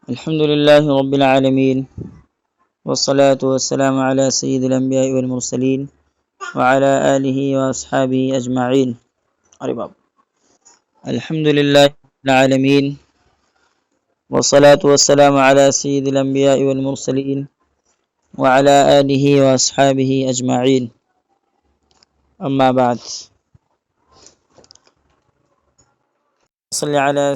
الحمد لله رب العالمين، والصلاة والسلام على سيد الأنبياء والمرسلين وعلى آله وأصحابه أجمعين. الحمد لله رب العالمين، والصلاة والسلام على سيد الأنبياء والمرسلين وعلى آله وأصحابه أجمعين. أما بعد، صل على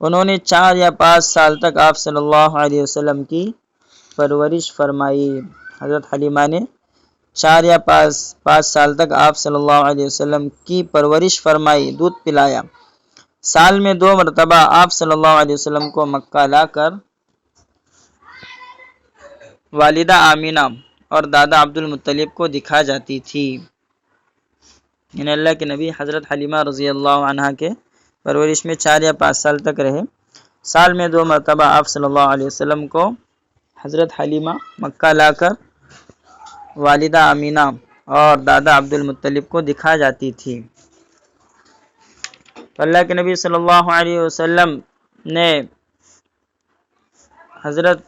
انہوں نے 4 یا 5 سال تک آپ صلی اللہ علیہ وسلم کی پرورش فرمائی۔ حضرت حلیمہ نے 4 یا 5 سال تک آپ صلی اللہ علیہ وسلم کی پرورش فرمائی، دودھ پلایا۔ سال میں 2 مرتبہ آپ صلی اللہ علیہ وسلم کو مکہ لا کر والدہ آمینہ اور دادا عبد المطلب کو دکھا جاتی تھی۔ یعنی اللہ کے نبی حضرت حلیمہ رضی اللہ عنہ کے پرورش میں 4 یا 5 سال تک رہے۔ سال میں 2 مرتبہ آپ صلی اللہ علیہ وسلم کو حضرت حلیمہ مکہ لا کر والدہ آمینہ اور دادا عبد المطلب کو دکھا جاتی تھی۔ تو اللہ کے نبی صلی اللہ علیہ وسلم نے حضرت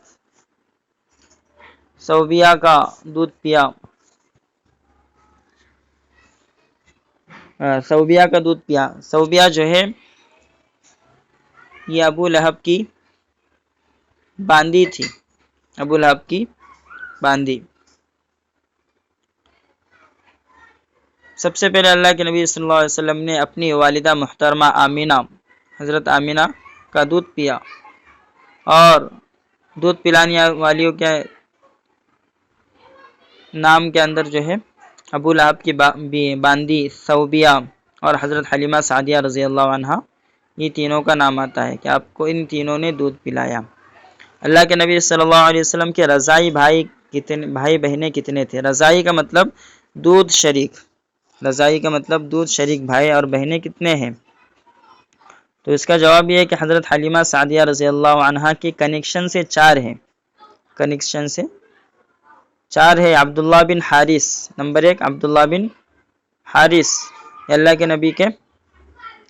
صوبیہ کا دودھ پیا، صوبیہ جو ہے یہ ابو لہب کی باندی تھی، ابو لہب کی باندی۔ سب سے پہلے اللہ کے نبی صلی اللہ علیہ وسلم نے اپنی والدہ محترمہ آمینہ، حضرت آمینہ کا دودھ پیا، اور دودھ پلانے والیوں کے نام کے اندر جو ہے ابو لہب کی باندی صوبیہ اور حضرت حلیمہ سعدیہ رضی اللہ عنہ، یہ تینوں کا نام آتا ہے کہ آپ کو ان تینوں نے دودھ پلایا۔ اللہ کے نبی صلی اللہ علیہ وسلم کے رضائی بھائی بہنیں کتنے تھے؟ رضائی کا مطلب دودھ شریک، رضائی کا مطلب دودھ شریک بھائی اور بہنیں کتنے ہیں؟ تو اس کا جواب یہ ہے کہ حضرت حلیمہ سعدیہ رضی اللہ عنہ کی کنیکشن سے 4 ہیں، کنیکشن سے 4 ہے۔ عبداللہ بن حارث، نمبر 1 عبداللہ بن حارث، یہ اللہ کے نبی کے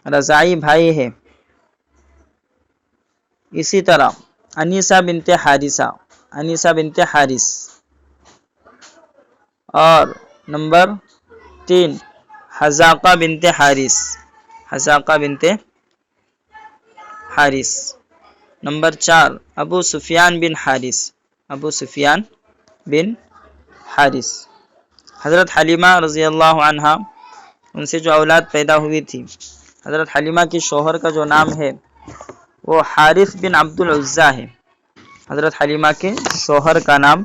رضائی بھائی ہے۔ اسی طرح انیسہ بنت حارثہ، انیسہ بنت حارث، اور نمبر 3 حذاقہ بنت حارث، حذاقہ بنت حارث، نمبر 4 ابو سفیان بن حارث، ابو سفیان بن حارث۔ حضرت حلیمہ رضی اللہ عنہ، ان سے جو اولاد پیدا ہوئی تھی، حضرت حلیمہ کی شوہر کا جو نام ہے وہ حارث بن عبد العزیٰ ہے۔ حضرت حلیمہ کے شوہر کا نام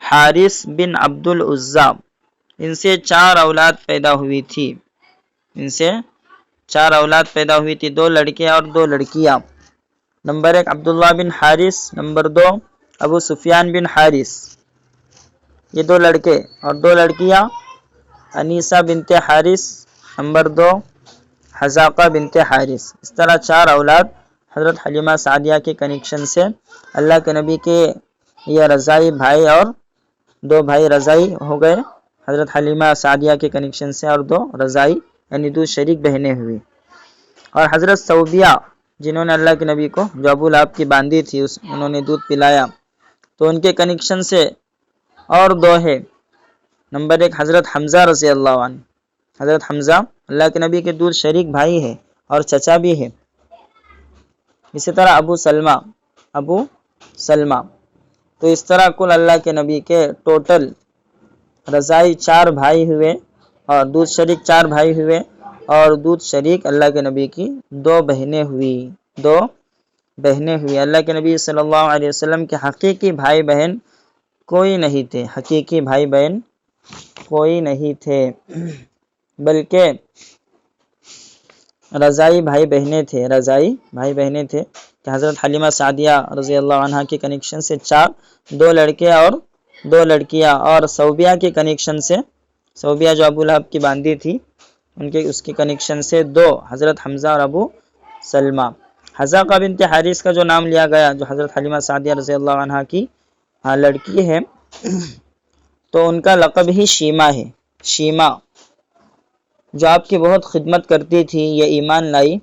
حارث بن عبد العزیٰ، ان سے 4 اولاد پیدا ہوئی تھی، ان سے 4 اولاد پیدا ہوئی تھی، 2 لڑکے اور 2 لڑکیاں۔ نمبر 1 عبداللہ بن حارث، نمبر 2 ابو سفیان بن حارث، یہ 2 لڑکے اور 2 لڑکیاں، انیسہ بنت حارث، نمبر 2 حذاقہ بنت حارث۔ اس طرح 4 اولاد حضرت حلیمہ سعدیہ کے کنیکشن سے اللہ کے نبی کے یہ رضائی بھائی اور 2 بھائی رضائی ہو گئے حضرت حلیمہ سعدیہ کے کنیکشن سے، اور 2 رضائی یعنی دودھ شریک بہنیں ہوئی۔ اور حضرت صوبیہ جنہوں نے اللہ کے نبی کو جو ابو لہب کی باندی تھی انہوں نے دودھ پلایا، تو ان کے کنیکشن سے اور 2 ہے۔ نمبر 1 حضرت حمزہ رضی اللہ عنہ، حضرت حمزہ اللہ کے نبی کے دودھ شریک بھائی ہے اور چچا بھی ہے۔ اسی طرح ابو سلمہ، تو اس طرح کل اللہ کے نبی کے ٹوٹل رضائی 4 بھائی ہوئے اور دودھ شریک 4 بھائی ہوئے، اور دودھ شریک اللہ کے نبی کی 2 بہنیں ہوئی، 2 بہنیں ہوئی۔ اللہ کے نبی صلی اللہ علیہ وسلم کے حقیقی بھائی بہن کوئی نہیں تھے، حقیقی بھائی بہن کوئی نہیں تھے، بلکہ رضائی بھائی بہنیں تھے، رضائی بھائی بہنیں تھے کہ حضرت حلیمہ سعدیہ رضی اللہ عنہ کے کنیکشن سے 4، 2 لڑکے اور 2 لڑکیاں، اور صوبیہ کے کنیکشن سے، صوبیہ جو ابو لہب کی باندی تھی اس کے کنیکشن سے 2 حضرت حمزہ اور ابو سلمہ۔ حذاقہ بنت حارث کا جو نام لیا گیا جو حضرت حلیمہ سعدیہ رضی اللہ عنہ کی لڑکی ہے، تو ان کا لقب ہی شیمہ ہے، شیمہ، جو آپ کی بہت خدمت کرتی تھی، یہ ایمان لائی،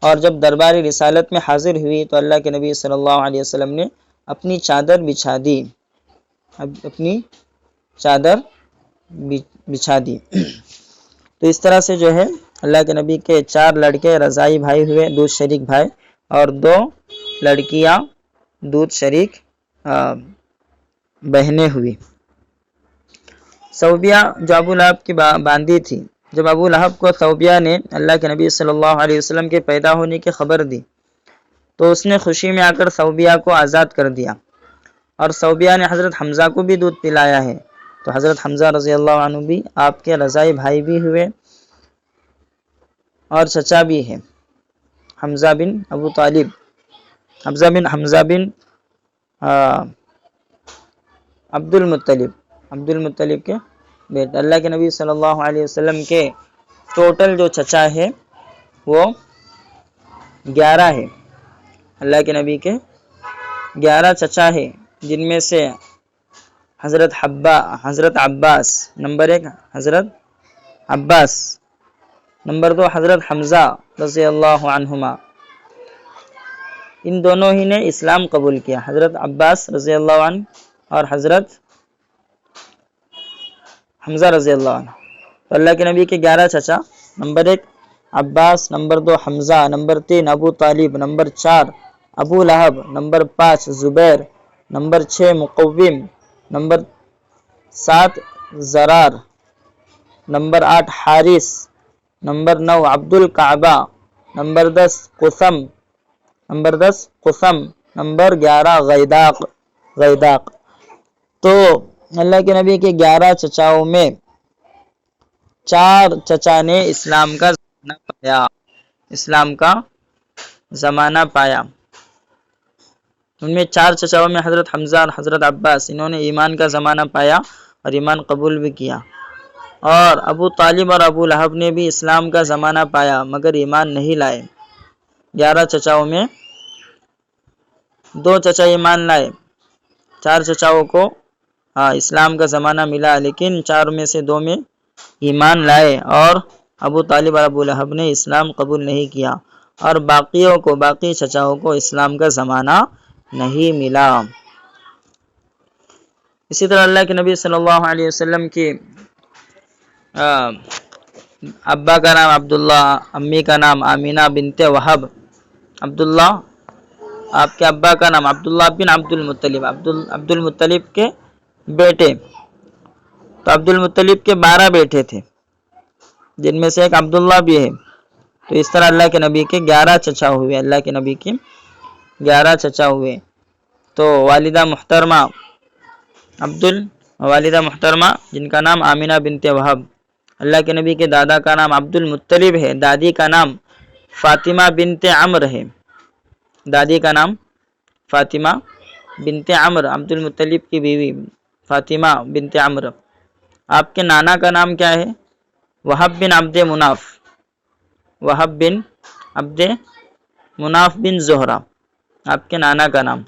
اور جب دربار رسالت میں حاضر ہوئی تو اللہ کے نبی صلی اللہ علیہ وسلم نے اپنی چادر بچھا دی، اپنی چادر بچھا دی۔ تو اس طرح سے جو ہے اللہ کے نبی کے 4 لڑکے رضائی بھائی ہوئے، دودھ شریک بھائی، اور 2 لڑکیاں دودھ شریک بہنیں ہوئی۔ صوبیہ جو ابو لہب کی باندی تھی، جب ابو لہب کو صوبیہ نے اللہ کے نبی صلی اللہ علیہ وسلم کے پیدا ہونے کی خبر دی تو اس نے خوشی میں آ کر ثوبیہ کو آزاد کر دیا، اور ثوبیہ نے حضرت حمزہ کو بھی دودھ پلایا ہے۔ تو حضرت حمزہ رضی اللہ عنہ بھی آپ کے رضائی بھائی بھی ہوئے اور چچا بھی ہے، حمزہ بن ابو طالب، حمزہ بن عبد المطلب کے بیٹے۔ اللہ کے نبی صلی اللہ علیہ وسلم کے ٹوٹل جو چچا ہے وہ 11 ہے۔ اللہ کے نبی کے 11 چچا ہے، جن میں سے حضرت عباس نمبر 1، حضرت عباس نمبر 2، حضرت حمزہ رضی اللہ عنہما۔ ان دونوں ہی نے اسلام قبول کیا، حضرت عباس رضی اللہ عنہ اور حضرت حمزہ رضی اللہ عنہ۔ تو اللہ کے نبی کے 11 چچا، number 1 Abbas, number 2 Hamza, number 3 Abu Talib, number 4 Abu Lahab, number 5 Zubair, number 6 Muqawwim, number 7 Zirar, number 8 Harith, number 9 Abd الکعبہ، number 10 قثم، number 11 غیداق۔ تو اللہ کے نبی کے 11 چچاؤں میں 4 چچا نے اسلام کا زمانہ پایا۔ ان میں 4 چچاؤں میں حضرت حمزہ اور حضرت عباس، انہوں نے ایمان کا زمانہ پایا اور ایمان قبول بھی کیا، اور ابو طالب اور ابو لہب نے بھی اسلام کا زمانہ پایا مگر ایمان نہیں لائے۔ 11 چچاؤں میں 2 چچا ایمان لائے، 4 چچاؤں کو اسلام کا زمانہ ملا، لیکن 4 میں سے 2 میں ایمان لائے، اور ابو طالب اور ابو لہب نے اسلام قبول نہیں کیا، اور باقی چچاؤں کو اسلام کا زمانہ نہیں ملا۔ اسی طرح اللہ کے نبی صلی اللہ علیہ وسلم کے ابا کا نام عبداللہ، امی کا نام آمینہ بنت وہب۔ عبداللہ آپ کے ابا کا نام عبداللہ بن عبد المطلب کے بیٹے۔ تو عبد المطلب کے 12 بیٹے تھے، جن میں سے ایک عبداللہ بھی ہے۔ تو اس طرح اللہ کے نبی کے 11 چچا ہوئے۔ تو والدہ محترمہ جن کا نام آمینہ بنت وہب، اللہ کے نبی کے دادا کا نام عبد المطلب ہے، دادی کا نام فاطمہ بنت عمر ہے، عبد المطلب کی بیوی فاطمہ بنت عمر۔ آپ کے نانا کا نام کیا ہے؟ وہب بن عبد مناف بن زہرہ، آپ کے نانا کا نام،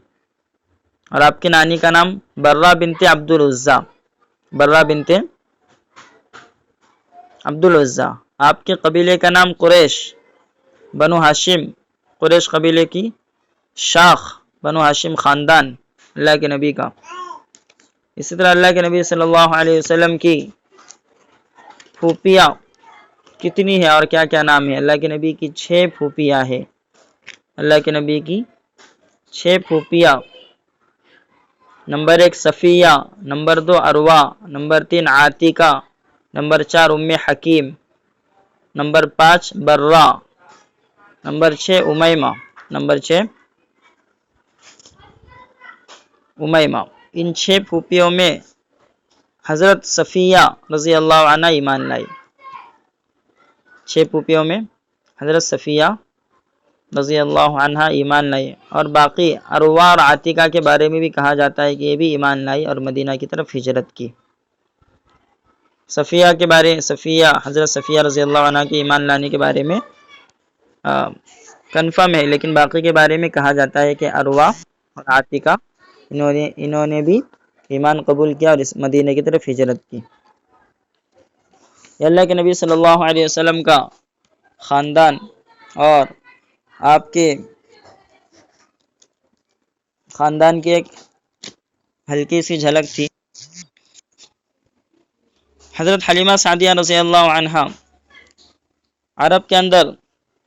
اور آپ کی نانی کا نام برہ بنت عبد العزا۔ آپ کے قبیلے کا نام قریش، بنو ہاشم، قریش قبیلے کی شاخ، بنو ہاشم خاندان اللہ کے نبی کا۔ اسی طرح اللہ کے نبی صلی اللہ علیہ وسلم کی پھوپھیاں کتنی ہے اور کیا کیا نام ہے؟ اللہ کے نبی کی 6 پھوپھیاں ہیں۔ اللہ کے نبی کی 6 پھوپھیاں، نمبر 1 صفیہ، نمبر 2 عروہ، نمبر 3 عاتکہ، نمبر 4 ام حکیم، نمبر 5 برہ، نمبر 6 امیمہ۔ ان 6 پھوپھیوں میں حضرت صفیہ رضی اللہ عنہ ایمان لائی۔ 6 پھوپھیوں میں حضرت صفیہ رضی اللہ عنہ ایمان لائی، اور باقی عروہ اور عاتکہ کے بارے میں بھی کہا جاتا ہے کہ یہ بھی ایمان لائی اور مدینہ کی طرف ہجرت کی۔ حضرت صفیہ رضی اللہ عنہ کے ایمان لانے کے بارے میں کنفرم ہے، لیکن باقی کے بارے میں کہا جاتا ہے کہ عروہ اور عاتکہ انہوں نے بھی ایمان قبول کیا اور اس مدینہ کی طرف ہجرت کی۔ یہ اللہ کے نبی صلی اللہ علیہ وسلم کا خاندان اور آپ کے خاندان کی ایک ہلکی سی جھلک تھی۔ حضرت حلیمہ سعدیہ رضی اللہ عنہا، عرب کے اندر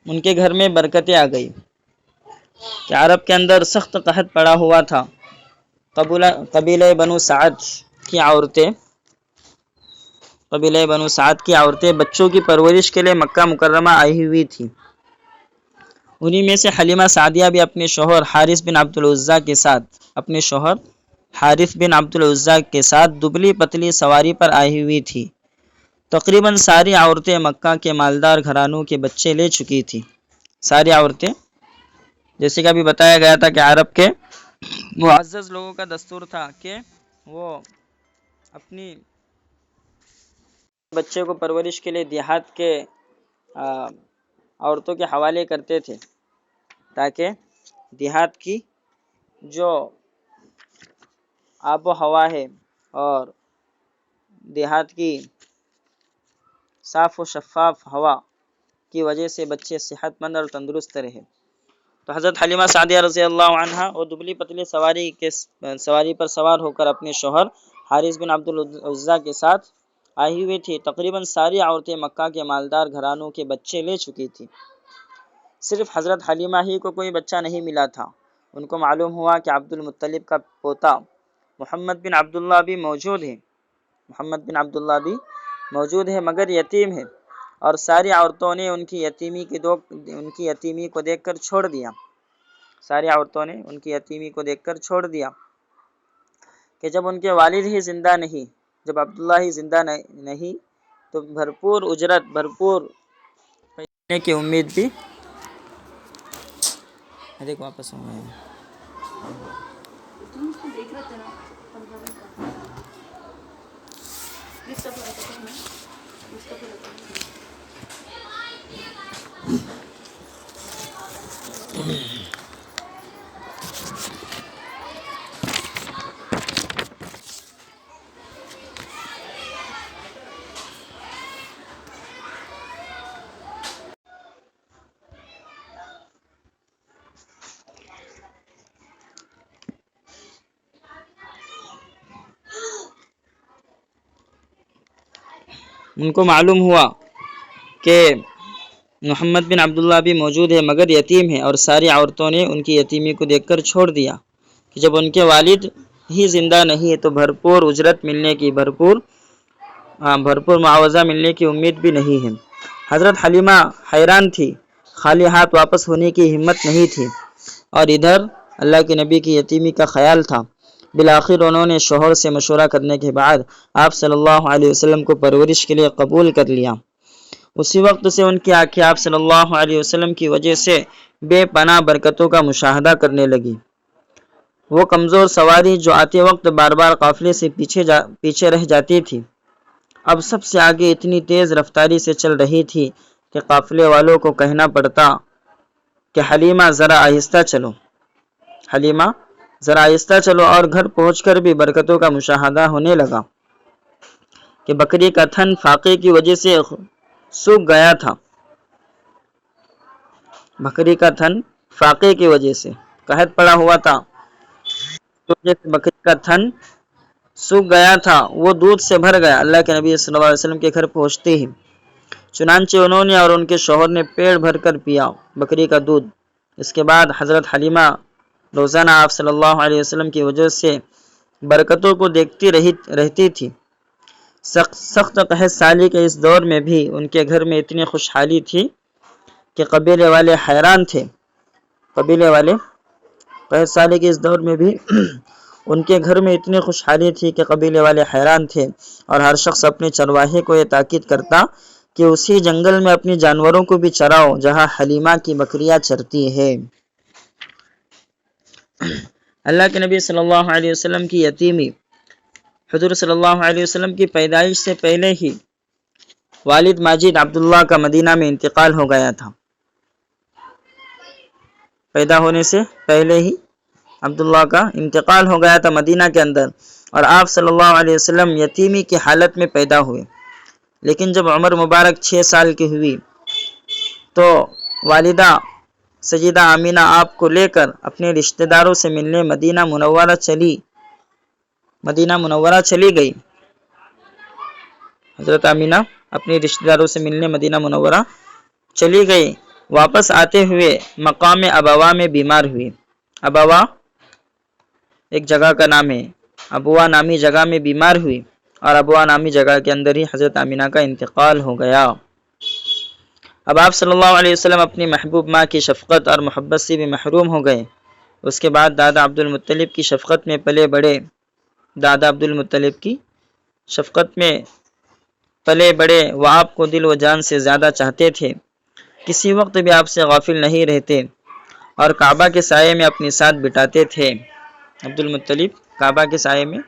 ان کے گھر میں برکتیں آ گئی کہ عرب کے اندر سخت قحط پڑا ہوا تھا۔ قبیلہ بنو سعد کی عورتیں بچوں کی پرورش کے لیے مکہ مکرمہ آئی ہوئی تھی، انہی میں سے حلیمہ سعدیہ بھی اپنے شوہر حارث بن عبد العزیٰ کے ساتھ کے ساتھ دبلی پتلی سواری پر آئی ہوئی تھی۔ تقریباً ساری عورتیں مکہ کے مالدار گھرانوں کے بچے لے چکی تھی۔ ساری عورتیں، جیسے کہ ابھی بتایا گیا تھا کہ عرب کے معزز لوگوں کا دستور تھا کہ وہ اپنی بچے کو پرورش کے لیے دیہات کے عورتوں کے حوالے کرتے تھے، تاکہ دیہات کی جو آب و ہوا ہے اور دیہات کی صاف و شفاف ہوا کی وجہ سے بچے صحت مند اور تندرست رہے۔ تو حضرت حلیمہ سعدیہ رضی اللہ عنہا اور دبلی پتلی سواری پر سوار ہو کر اپنے شوہر حارث بن عبد العزیٰ کے ساتھ آئی ہوئی تھی۔ تقریباً ساری عورتیں مکہ کے مالدار گھرانوں کے بچے لے چکی تھی۔ صرف حضرت حلیمہ ہی کو کوئی بچہ نہیں ملا تھا۔ ان کو معلوم ہوا کہ عبد المطلب کا پوتا محمد بن عبداللہ بھی موجود ہے مگر یتیم ہے، اور ساری عورتوں نے ان کی یتیمی کو دیکھ کر چھوڑ دیا کہ جب ان کے والد ہی زندہ نہیں، جب عبداللہ ہی زندہ نہیں تو بھرپور اجرت پیسے کی امید بھی دیکھ واپس ہو گئے۔ تم اس کو دیکھ رہے تھے نا 15 منٹ کا اس کا پڑا تھا نا اس کا پڑا تھا۔ ان کو معلوم ہوا کہ محمد بن عبداللہ بھی موجود ہے مگر یتیم ہے، اور ساری عورتوں نے ان کی یتیمی کو دیکھ کر چھوڑ دیا کہ جب ان کے والد ہی زندہ نہیں ہے تو بھرپور اجرت ملنے کی بھرپور معاوضہ ملنے کی امید بھی نہیں ہے۔ حضرت حلیمہ حیران تھی، خالی ہاتھ واپس ہونے کی ہمت نہیں تھی، اور ادھر اللہ کے نبی کی یتیمی کا خیال تھا۔ بالآخر انہوں نے شوہر سے مشورہ کرنے کے بعد آپ صلی اللہ علیہ وسلم کو پرورش کے لیے قبول کر لیا۔ اسی وقت سے ان کی آنکھیں آپ صلی اللہ علیہ وسلم کی وجہ سے بے پناہ برکتوں کا مشاہدہ کرنے لگی۔ وہ کمزور سواری جو آتے وقت بار بار قافلے سے پیچھے رہ جاتی تھی، اب سب سے آگے اتنی تیز رفتاری سے چل رہی تھی کہ قافلے والوں کو کہنا پڑتا کہ حلیمہ ذرا آہستہ چلو، اور گھر پہنچ کر بھی برکتوں کا مشاہدہ ہونے لگا کہ بکری کا تھن فاقے کی وجہ سے سوکھ گیا تھا۔ بکری کا تھن فاقے کی وجہ سے قحط پڑا ہوا تھا، تو جیسے بکری کا تھن سوکھ گیا تھا وہ دودھ سے بھر گیا اللہ کے نبی صلی اللہ علیہ وسلم کے گھر پہنچتے ہی۔ چنانچہ انہوں نے اور ان کے شوہر نے پیٹ بھر کر پیا بکری کا دودھ۔ اس کے بعد حضرت حلیمہ روزانہ آپ صلی اللہ علیہ وسلم کی وجہ سے برکتوں کو دیکھتی رہتی تھی۔ سخت قحط سالی کے اس دور میں بھی ان کے گھر میں اتنی خوشحالی تھی کہ قبیلے والے حیران تھے۔ قحط سالی کے اس دور میں بھی ان کے گھر میں اتنی خوشحالی تھی کہ قبیلے والے حیران تھے، اور ہر شخص اپنے چرواہے کو یہ تاکید کرتا کہ اسی جنگل میں اپنی جانوروں کو بھی چراؤ جہاں حلیمہ کی بکریاں چرتی ہے۔ اللہ کے نبی صلی اللہ علیہ وسلم کی یتیمی۔ حضور صلی اللہ علیہ وسلم کی پیدائش سے پہلے ہی والد ماجد عبداللہ کا مدینہ میں انتقال ہو گیا تھا۔ پیدا ہونے سے پہلے ہی عبداللہ کا انتقال ہو گیا تھا مدینہ کے اندر، اور آپ صلی اللہ علیہ وسلم یتیمی کی حالت میں پیدا ہوئے۔ لیکن جب عمر مبارک 6 سال کی ہوئی تو والدہ سیدہ آمینہ آپ کو لے کر اپنے رشتہ داروں سے ملنے مدینہ منورہ چلی گئی۔ حضرت آمینہ اپنے رشتہ داروں سے ملنے مدینہ منورہ چلی گئی۔ واپس آتے ہوئے مقام ابوا میں بیمار ہوئی۔ ابوا ایک جگہ کا نام ہے، ابوا نامی جگہ میں بیمار ہوئی، اور ابوا نامی جگہ کے اندر ہی حضرت آمینہ کا انتقال ہو گیا۔ اب آپ صلی اللہ علیہ وسلم اپنی محبوب ماں کی شفقت اور محبت سے بھی محروم ہو گئے۔ اس کے بعد دادا عبد المطلب کی شفقت میں پلے بڑے، دادا عبد المطلب کی شفقت میں پلے بڑے، وہ آپ کو دل و جان سے زیادہ چاہتے تھے، کسی وقت بھی آپ سے غافل نہیں رہتے اور کعبہ کے سائے میں اپنی ساتھ بٹاتے تھے۔ عبد المطلب کعبہ کے سائے میں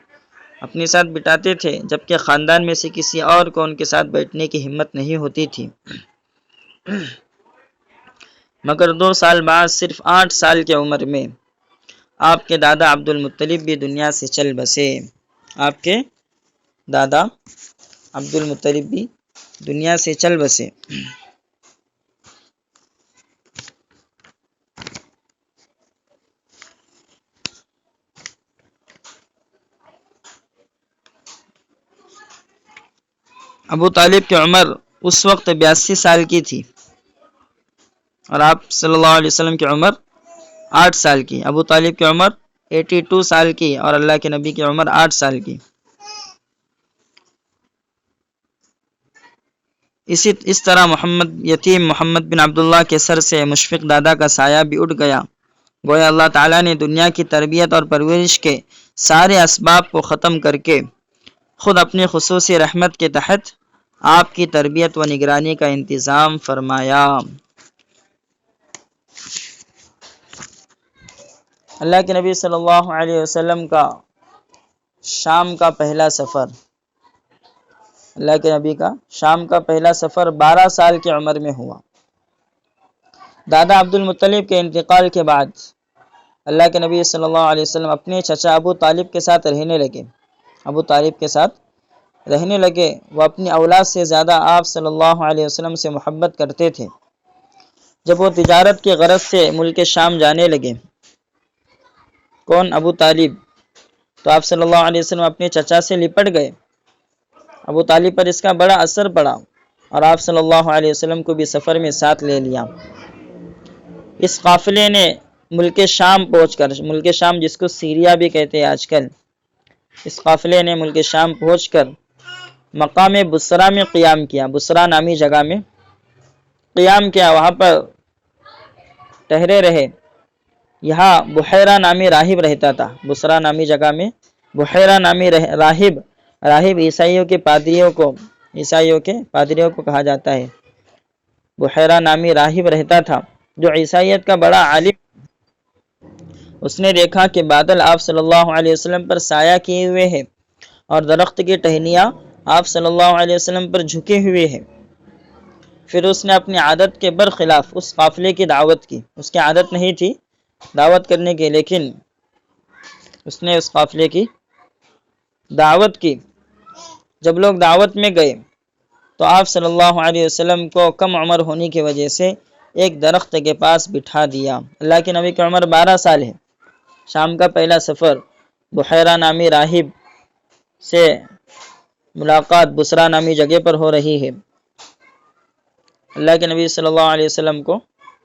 اپنے ساتھ بٹاتے تھے، جبکہ خاندان میں سے کسی اور کو ان کے ساتھ بیٹھنے کی ہمت نہیں ہوتی تھی۔ مگر 2 سال بعد صرف 8 سال کی عمر میں آپ کے دادا عبد المطلب بھی دنیا سے چل بسے۔ آپ کے دادا عبد المطلب بھی دنیا سے چل بسے۔ ابو طالب کی عمر اس وقت 82 سال کی تھی اور آپ صلی اللہ علیہ وسلم کی عمر 8 سال کی۔ ابو طالب کی عمر 82 سال کی اور اللہ کے نبی کی عمر 8 سال کی۔ اس طرح یتیم محمد بن عبداللہ کے سر سے مشفق دادا کا سایہ بھی اٹھ گیا۔ گویا اللہ تعالیٰ نے دنیا کی تربیت اور پرورش کے سارے اسباب کو ختم کر کے خود اپنی خصوصی رحمت کے تحت آپ کی تربیت و نگرانی کا انتظام فرمایا۔ اللہ کے نبی صلی اللہ علیہ وسلم کا شام کا پہلا سفر، اللہ کے نبی کا شام کا پہلا سفر 12 سال کی عمر میں ہوا۔ دادا عبد المطلب کے انتقال کے بعد اللہ کے نبی صلی اللہ علیہ وسلم اپنے چچا ابو طالب کے ساتھ رہنے لگے۔ ابو طالب کے ساتھ رہنے لگے۔ وہ اپنی اولاد سے زیادہ آپ صلی اللہ علیہ وسلم سے محبت کرتے تھے۔ جب وہ تجارت کی غرض سے ملک شام جانے لگے، کون؟ ابو طالب، تو آپ صلی اللہ علیہ وسلم اپنے چچا سے لپٹ گئے۔ ابو طالب پر اس کا بڑا اثر پڑا اور آپ صلی اللہ علیہ وسلم کو بھی سفر میں ساتھ لے لیا۔ اس قافلے نے ملک شام پہنچ کر، ملک شام جس کو سیریا بھی کہتے ہیں آج کل، اس قافلے نے ملک شام پہنچ کر مقام بصرہ میں قیام کیا۔ بصرہ نامی جگہ میں قیام کیا، وہاں پر ٹھہرے رہے۔ یہاں بحیرہ نامی راہب رہتا تھا۔ بصرہ نامی جگہ میں بحیرہ نامی راہب عیسائیوں کے پادریوں کو کہا جاتا ہے۔ بحیرہ نامی راہب رہتا تھا جو عیسائیت کا بڑا عالم۔ اس نے دیکھا کہ بادل آپ صلی اللہ علیہ وسلم پر سایہ کیے ہوئے ہیں اور درخت کی ٹہنیاں آپ صلی اللہ علیہ وسلم پر جھکے ہوئے ہیں۔ پھر اس نے اپنی عادت کے برخلاف اس قافلے کی دعوت کی۔ اس کی عادت نہیں تھی دعوت کرنے کی، لیکن اس نے اس قافلے کی دعوت کی۔ جب لوگ دعوت میں گئے تو آپ صلی اللہ علیہ وسلم کو کم عمر ہونے کی وجہ سے ایک درخت کے پاس بٹھا دیا۔ اللہ کے نبی کی عمر 12 سال ہے۔ شام کا پہلا سفر، بحیرہ نامی راہب سے ملاقات بصرہ نامی جگہ پر ہو رہی ہے۔ اللہ کے نبی صلی اللہ علیہ وسلم کو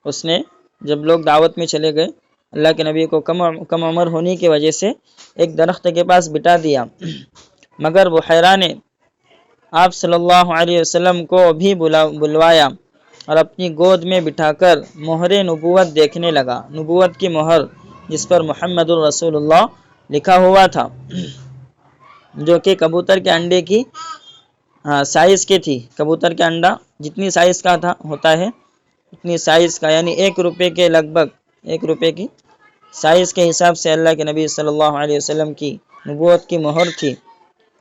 اس نے، جب لوگ دعوت میں چلے گئے، اللہ کے نبی کو کم عمر ہونے کی وجہ سے ایک درخت کے پاس بٹھا دیا، مگر بحیرہ نے آپ صلی اللہ علیہ وسلم کو بھی بلوایا اور اپنی گود میں بٹھا کر مہر نبوت دیکھنے لگا۔ نبوت کی مہر جس پر محمد الرسول اللہ لکھا ہوا تھا، جو کہ کبوتر کے انڈے کی سائز کی تھی۔ کبوتر کا انڈا جتنی سائز کا ہوتا ہے اتنی سائز کا، یعنی 1 روپے کے لگ بھگ 1 روپے کی سائز کے حساب سے اللہ کے نبی صلی اللہ علیہ وسلم کی نبوت کی مہر تھی،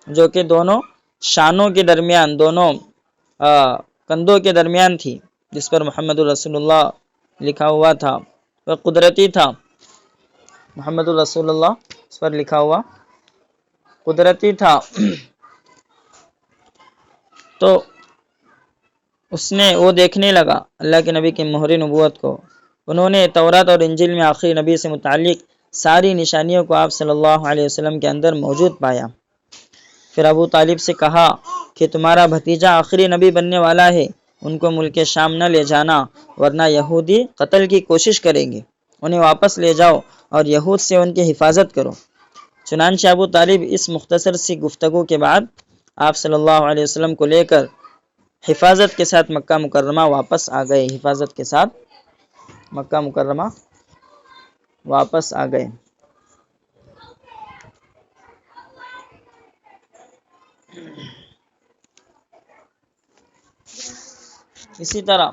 جو کہ دونوں شانوں کے درمیان، دونوں کندھوں کے درمیان تھی، جس پر محمد الرسول اللہ لکھا ہوا تھا۔ وہ قدرتی تھا، محمد الرسول اللہ اس پر لکھا ہوا قدرتی تھا۔ تو اس نے وہ دیکھنے لگا اللہ کے نبی کی مہر نبوت کو۔ انہوں نے تورات اور انجیل میں آخری نبی سے متعلق ساری نشانیوں کو آپ صلی اللہ علیہ وسلم کے اندر موجود پایا۔ پھر ابو طالب سے کہا کہ تمہارا بھتیجا آخری نبی بننے والا ہے، ان کو ملک شام نہ لے جانا ورنہ یہودی قتل کی کوشش کریں گے، انہیں واپس لے جاؤ اور یہود سے ان کی حفاظت کرو۔ چنانچہ ابو طالب اس مختصر سی گفتگو کے بعد آپ صلی اللہ علیہ وسلم کو لے کر حفاظت کے ساتھ مکہ مکرمہ واپس آ گئے، حفاظت کے ساتھ مکہ مکرمہ واپس آ گئے۔ اسی طرح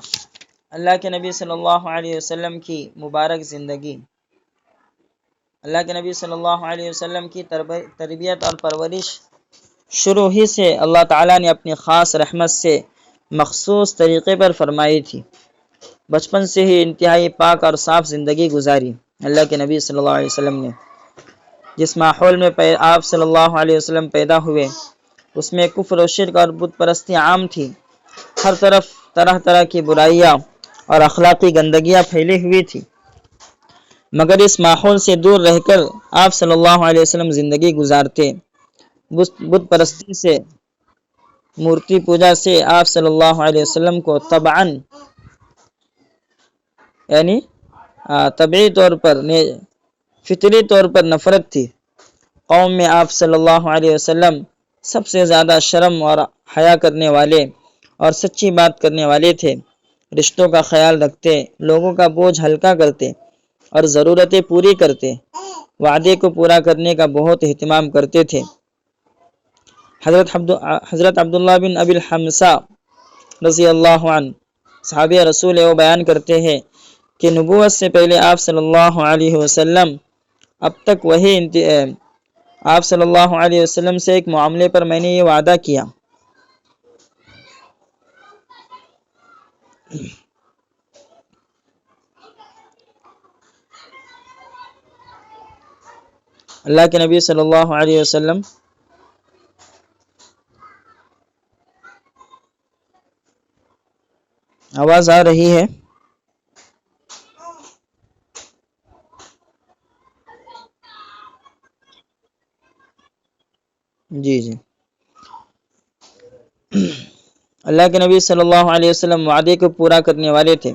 اللہ کے نبی صلی اللہ علیہ وسلم کی مبارک زندگی، اللہ کے نبی صلی اللہ علیہ وسلم کی تربیت اور پرورش شروع ہی سے اللہ تعالیٰ نے اپنی خاص رحمت سے مخصوص طریقے پر فرمائی تھی۔ بچپن سے ہی انتہائی پاک اور صاف زندگی گزاری اللہ کے نبی صلی اللہ علیہ وسلم نے۔ جس ماحول میں آپ صلی اللہ علیہ وسلم پیدا ہوئے اس میں کفر و شرک اور بت پرستی عام تھی، ہر طرف طرح طرح کی برائیاں اور اخلاقی گندگیاں پھیلی ہوئی تھی، مگر اس ماحول سے دور رہ کر آپ صلی اللہ علیہ وسلم زندگی گزارتے۔ بت پرستی سے، مورتی پوجا سے آپ صلی اللہ علیہ وسلم کو طبعاً یعنی طبعی طور پر فطری طور پر نفرت تھی۔ قوم میں آپ صلی اللہ علیہ وسلم سب سے زیادہ شرم اور حیا کرنے والے اور سچی بات کرنے والے تھے، رشتوں کا خیال رکھتے، لوگوں کا بوجھ ہلکا کرتے اور ضرورتیں پوری کرتے، وعدے کو پورا کرنے کا بہت اہتمام کرتے تھے۔ حضرت عبداللہ بن ابی الحمصہ رضی اللہ عنہ صحابی رسول وہ بیان کرتے ہیں کہ نبوت سے پہلے آپ صلی اللہ علیہ وسلم آپ صلی اللہ علیہ وسلم سے ایک معاملے پر میں نے یہ وعدہ کیا، اللہ کے نبی صلی اللہ علیہ وسلم آواز آ رہی ہے؟ جی اللہ کے نبی صلی اللہ علیہ وسلم وعدے کو پورا کرنے والے تھے۔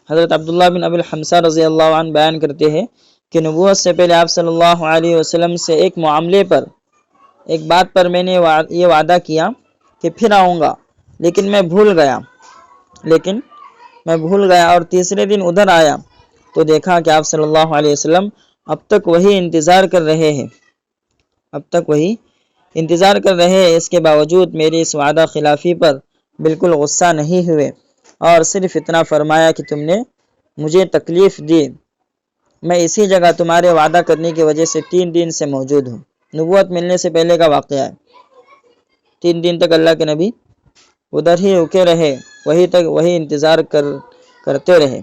حضرت عبداللہ بن ابی الحمصہ رضی اللہ عنہ بیان کرتے ہیں کہ نبوت سے پہلے آپ صلی اللہ علیہ وسلم سے ایک معاملے پر، ایک بات پر میں نے یہ وعدہ کیا کہ پھر آؤں گا، لیکن میں بھول گیا اور تیسرے دن ادھر آیا تو دیکھا کہ آپ صلی اللہ علیہ وسلم اب تک وہی انتظار کر رہے ہیں، اس کے باوجود میری اس وعدہ خلافی پر بالکل غصہ نہیں ہوئے اور صرف اتنا فرمایا کہ تم نے مجھے تکلیف دی، میں اسی جگہ تمہارے وعدہ کرنے کی وجہ سے 3 دن سے موجود ہوں۔ نبوت ملنے سے پہلے کا واقعہ ہے۔ 3 دن تک اللہ کے نبی ادھر ہی رکے رہے، وہی انتظار کرتے رہے۔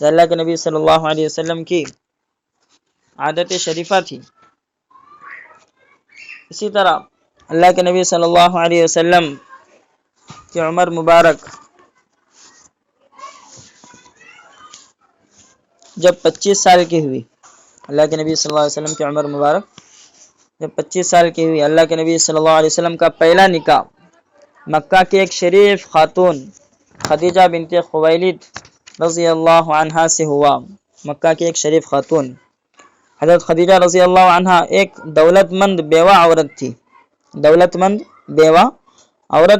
اللہ کے نبی صلی اللہ علیہ وسلم کی عادت شریفہ تھی۔ اسی طرح اللہ کے نبی صلی اللہ علیہ وسلم کی عمر مبارک جب 25 سال کی ہوئی، اللہ کے نبی صلی اللہ علیہ وسلم کی عمر مبارک جب 25 سال کی ہوئی، اللہ کے نبی صلی اللہ علیہ وسلم کا پہلا نکاح مکہ کی ایک شریف خاتون خدیجہ بنت خویلد رضی اللہ عنہا سے ہوا۔ مکہ کی ایک شریف خاتون حضرت خدیجہ رضی اللہ عنہ ایک دولت مند بیوہ عورت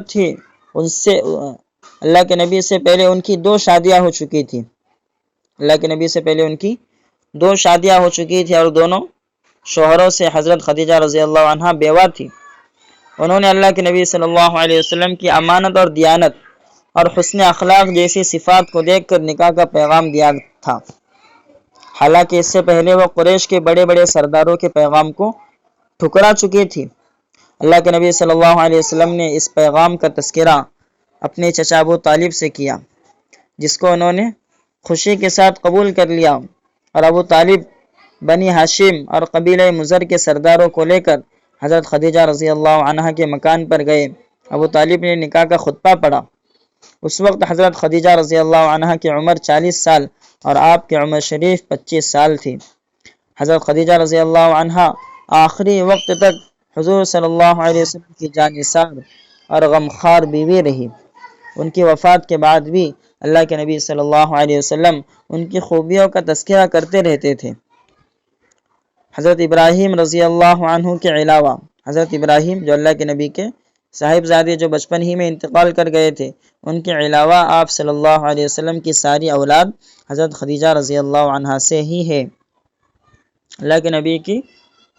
تھی۔ ان سے اللہ کے نبی سے پہلے ان کی 2 شادیاں ہو چکی تھی۔ اور دونوں شوہروں سے حضرت خدیجہ رضی اللہ عنہ بیوہ تھی۔ انہوں نے اللہ کے نبی صلی اللہ علیہ وسلم کی امانت اور دیانت اور حسن اخلاق جیسی صفات کو دیکھ کر نکاح کا پیغام دیا تھا، حالانکہ اس سے پہلے وہ قریش کے بڑے بڑے سرداروں کے پیغام کو ٹھکرا چکی تھی۔ اللہ کے نبی صلی اللہ علیہ وسلم نے اس پیغام کا تذکرہ اپنے چچا ابو طالب سے کیا، جس کو انہوں نے خوشی کے ساتھ قبول کر لیا، اور ابو طالب بنی ہاشم اور قبیلہ مضر کے سرداروں کو لے کر حضرت خدیجہ رضی اللہ عنہ کے مکان پر گئے۔ ابو طالب نے نکاح کا خطبہ پڑھا۔ اس وقت حضرت خدیجہ رضی اللہ عنہ کی عمر 40 سال اور آپ کی عمر شریف 25 سال تھی۔ حضرت خدیجہ رضی اللہ عنہ آخری وقت تک حضور صلی اللہ علیہ وسلم کی جانثار اور غمخوار بیوی رہی۔ ان کی وفات کے بعد بھی اللہ کے نبی صلی اللہ علیہ وسلم ان کی خوبیوں کا تذکرہ کرتے رہتے تھے۔ حضرت ابراہیم رضی اللہ عنہ کے علاوہ، حضرت ابراہیم جو اللہ کے نبی کے صاحبزادے جو بچپن ہی میں انتقال کر گئے تھے، ان کے علاوہ آپ صلی اللہ علیہ وسلم کی ساری اولاد حضرت خدیجہ رضی اللہ عنہا سے ہی ہے۔ اللہ کے نبی کی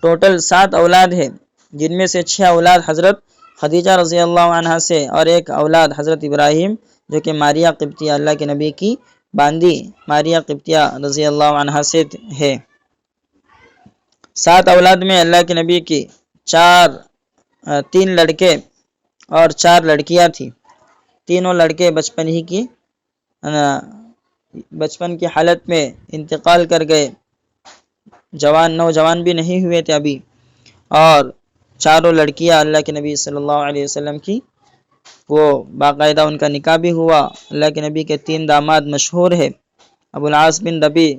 ٹوٹل 7 اولاد ہے، جن میں سے 6 اولاد حضرت خدیجہ رضی اللہ عنہا سے اور ایک اولاد حضرت ابراہیم جو کہ ماریہ قبطیہ اللہ کے نبی کی باندی ماریہ قبطیہ رضی اللہ عنہا سے ہے۔ 7 اولاد میں اللہ کے نبی کی 3 لڑکے اور 4 لڑکیاں تھیں۔ تینوں لڑکے بچپن کی حالت میں انتقال کر گئے، نوجوان بھی نہیں ہوئے تھے ابھی، اور 4 لڑکیاں اللہ کے نبی صلی اللہ علیہ وسلم کی، وہ باقاعدہ ان کا نکاح بھی ہوا۔ اللہ کے نبی کے 3 داماد مشہور ہے، ابو العاص بن ربیع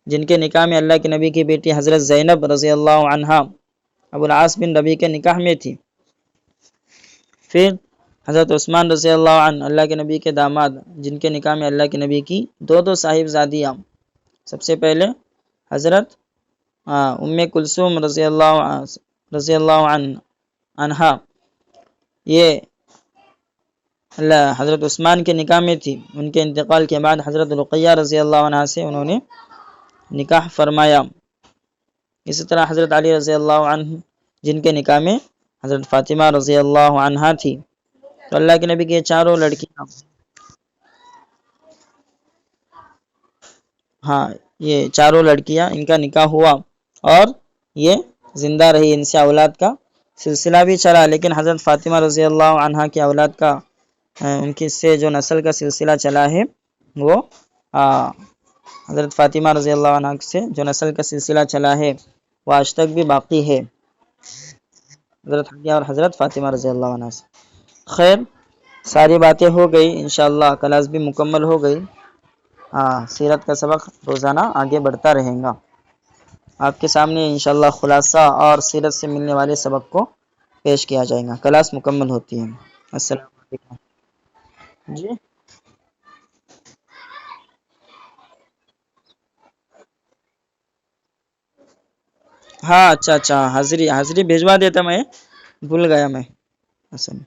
جن کے نکاح میں اللہ کے نبی کی بیٹی حضرت زینب رضی اللہ عنہا ابو العاص بن ربیع کے نکاح میں تھی۔ پھر حضرت عثمان رضی اللہ عنہ اللہ کے نبی کے داماد، جن کے نکاح میں اللہ کے نبی کی 2 صاحبزادیاں، سب سے پہلے حضرت ام کلثوم رضی اللہ عنہا، یہ حضرت عثمان کے نکاح میں تھی۔ ان کے انتقال کے بعد حضرت رقیہ رضی اللہ عنہا سے انہوں نے نکاح فرمایا۔ اسی طرح حضرت علی رضی اللہ عنہ، جن کے نکاح میں حضرت فاطمہ رضی اللہ عنہا تھی۔ تو اللہ کے نبی کی یہ 4 لڑکیاں، یہ 4 لڑکیاں، ان کا نکاح ہوا اور یہ زندہ رہی، ان سے اولاد کا سلسلہ بھی چلا، لیکن حضرت فاطمہ رضی اللہ عنہا کی اولاد کا، ان کی سے جو نسل کا سلسلہ چلا ہے، وہ حضرت فاطمہ رضی اللہ عنہ سے جو نسل کا سلسلہ چلا ہے وہ آج تک بھی باقی ہے، حضرت حقیہ اور حضرت فاطمہ رضی اللہ عنہ سے۔ خیر، ساری باتیں ہو گئی، انشاءاللہ کلاس بھی مکمل ہو گئی۔ سیرت کا سبق روزانہ آگے بڑھتا رہے گا، آپ کے سامنے انشاءاللہ خلاصہ اور سیرت سے ملنے والے سبق کو پیش کیا جائے گا۔ کلاس مکمل ہوتی ہے۔ السلام علیکم جی۔ اچھا حاضری بھیجوا دیتا، میں بھول گیا میں اصل